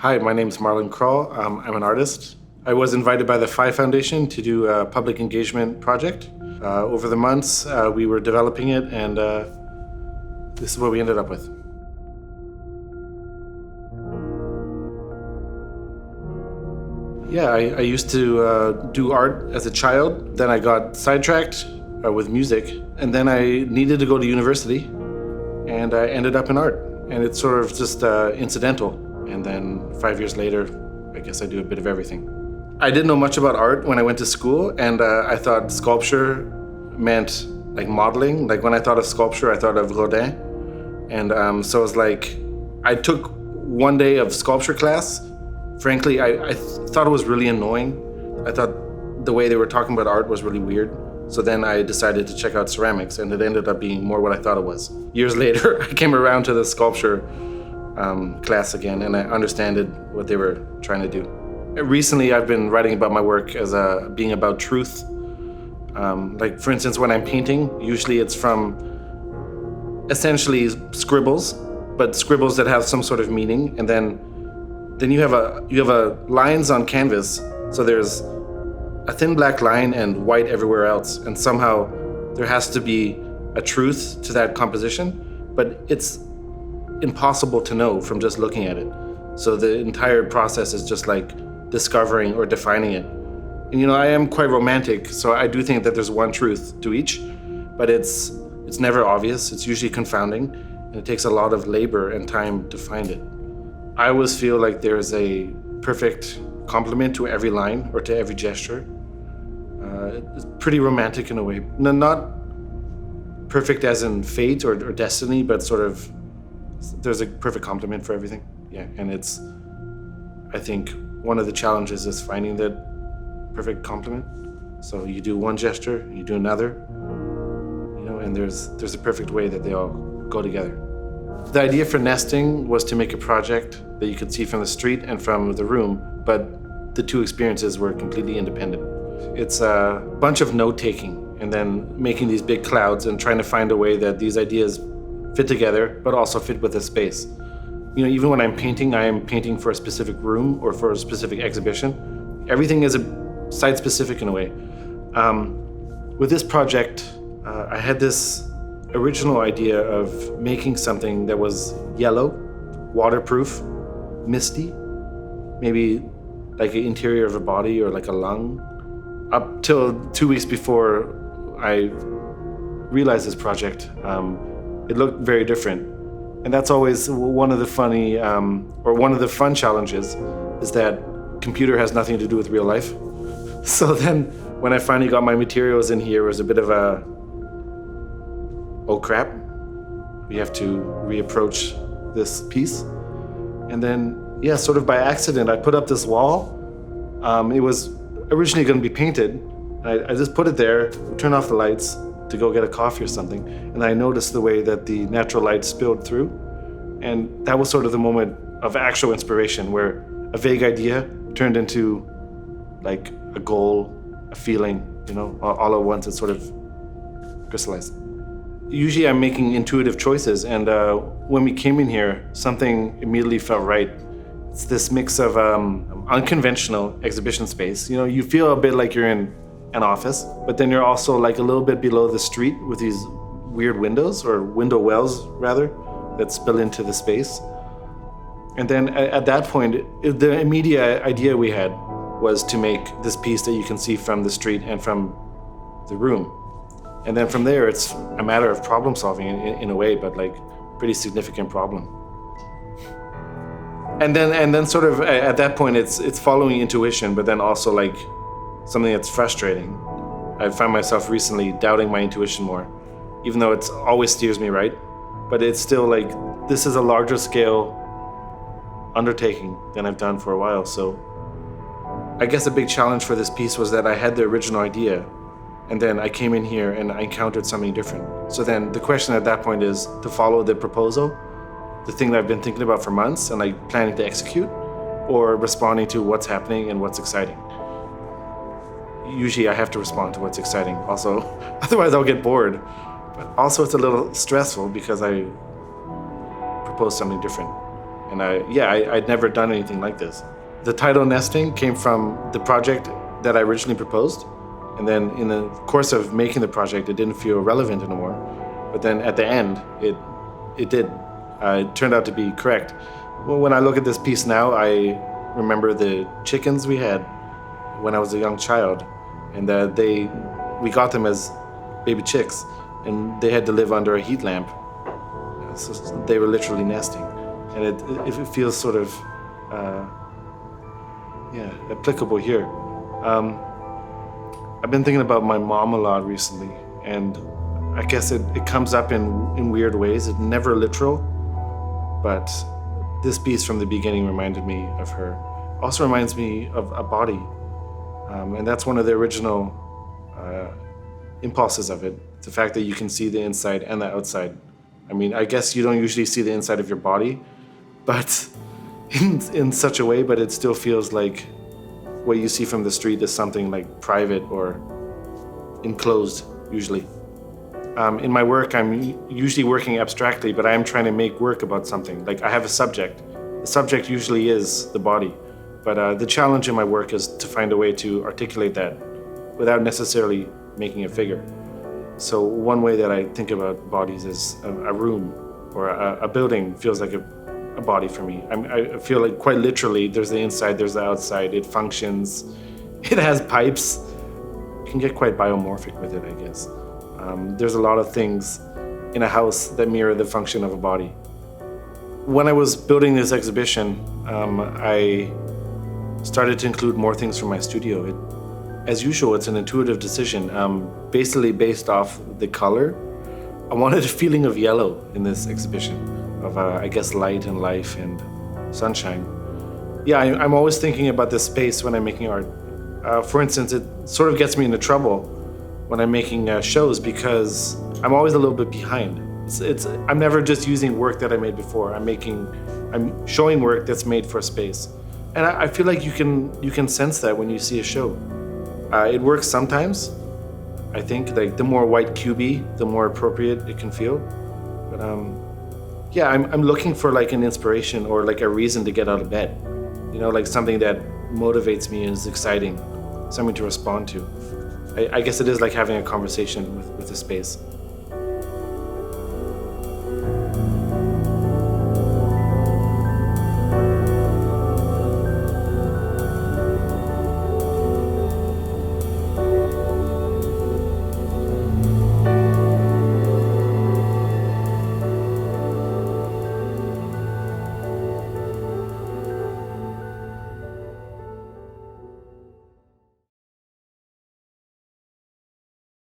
Hi, my name is Marlon Kroll. I'm an artist. I was invited by the PHI Foundation to do a public engagement project. Over the months, we were developing it, and this is what we ended up with. Yeah, I used to do art as a child. Then I got sidetracked with music, and then I needed to go to university, and I ended up in art. And it's sort of just incidental. And then 5 years later, I guess I do a bit of everything. I didn't know much about art when I went to school, and I thought sculpture meant like modeling. Like when I thought of sculpture, I thought of Rodin. And so it was like, I took one day of sculpture class. Frankly, I thought it was really annoying. I thought the way they were talking about art was really weird. So then I decided to check out ceramics, and it ended up being more what I thought it was. Years later, I came around to the sculpture class again, and I understood what they were trying to do. Recently, I've been writing about my work as being about truth. Like, for instance, when I'm painting, usually it's from essentially scribbles, but scribbles that have some sort of meaning, and then you have lines on canvas. So there's a thin black line and white everywhere else, and somehow there has to be a truth to that composition, but it's impossible to know from just looking at it. So the entire process is just like discovering or defining it. And I am quite romantic, so I do think that there's one truth to each, but it's never obvious. It's usually confounding, and it takes a lot of labor and time to find it. I always feel like there's a perfect complement to every line or to every gesture. It's pretty romantic in a way. Not perfect as in fate or destiny, but sort of there's a perfect complement for everything. Yeah, and I think one of the challenges is finding that perfect complement. So you do one gesture, you do another, and there's a perfect way that they all go together. The idea for nesting was to make a project that you could see from the street and from the room, but the two experiences were completely independent. It's a bunch of note-taking and then making these big clouds and trying to find a way that these ideas fit together, but also fit with the space. Even when I'm painting, I am painting for a specific room or for a specific exhibition. Everything is site-specific in a way. With this project, I had this original idea of making something that was yellow, waterproof, misty, maybe like an interior of a body or like a lung. Up till 2 weeks before I realized this project, it looked very different. And that's always one of the funny, or one of the fun challenges, is that computer has nothing to do with real life. So then when I finally got my materials in here, it was a bit of a, oh crap, we have to reapproach this piece. And then, yeah, sort of by accident, I put up this wall. It was originally going to be painted. I just put it there, turned off the lights to go get a coffee or something, and I noticed the way that the natural light spilled through. And that was sort of the moment of actual inspiration, where a vague idea turned into like a goal, a feeling, all at once. It sort of crystallized. Usually I'm making intuitive choices, and when we came in here, something immediately felt right. It's this mix of unconventional exhibition space. You feel a bit like you're in an office, but then you're also like a little bit below the street with these weird windows, or window wells rather, that spill into the space. And then at that point, the immediate idea we had was to make this piece that you can see from the street and from the room. And then from there, it's a matter of problem solving in a way, but like pretty significant problem. And then sort of at that point, it's following intuition, but then also like something that's frustrating. I found myself recently doubting my intuition more, even though it always steers me right. But it's still like, this is a larger scale undertaking than I've done for a while. So I guess a big challenge for this piece was that I had the original idea, and then I came in here and I encountered something different. So then the question at that point is to follow the proposal, the thing that I've been thinking about for months and like planning to execute, or responding to what's happening and what's exciting. Usually I have to respond to what's exciting also, otherwise I'll get bored. But also it's a little stressful because I propose something different. And I'd never done anything like this. The title Nesting came from the project that I originally proposed. And then in the course of making the project, it didn't feel relevant anymore. But then at the end, it did. It turned out to be correct. Well, when I look at this piece now, I remember the chickens we had when I was a young child. And we got them as baby chicks, and they had to live under a heat lamp. So they were literally nesting. And it feels sort of applicable here. I've been thinking about my mom a lot recently, and I guess it comes up in weird ways. It's never literal, but this piece from the beginning reminded me of her. Also reminds me of a body, and that's one of the original impulses of it. The fact that you can see the inside and the outside. I mean, I guess you don't usually see the inside of your body, but in such a way, but it still feels like what you see from the street is something like private or enclosed, usually. In my work, I'm usually working abstractly, but I am trying to make work about something. Like I have a subject. The subject usually is the body, but the challenge in my work is to find a way to articulate that without necessarily making a figure. So one way that I think about bodies is a room or a building feels like a body for me. I feel like quite literally there's the inside, there's the outside, it functions, it has pipes. You can get quite biomorphic with it, I guess. There's a lot of things in a house that mirror the function of a body. When I was building this exhibition, I started to include more things from my studio. As usual, it's an intuitive decision, basically based off the color. I wanted a feeling of yellow in this exhibition, of I guess light and life and sunshine. Yeah, I'm always thinking about this space when I'm making art. For instance, it sort of gets me into trouble when I'm making shows because I'm always a little bit behind. I'm never just using work that I made before. I'm showing work that's made for space. And I feel like you can sense that when you see a show. It works sometimes. I think like the more white cubey, the more appropriate it can feel. But I'm looking for like an inspiration or like a reason to get out of bed. You know, like something that motivates me and is exciting, something to respond to. I guess it is like having a conversation with the space.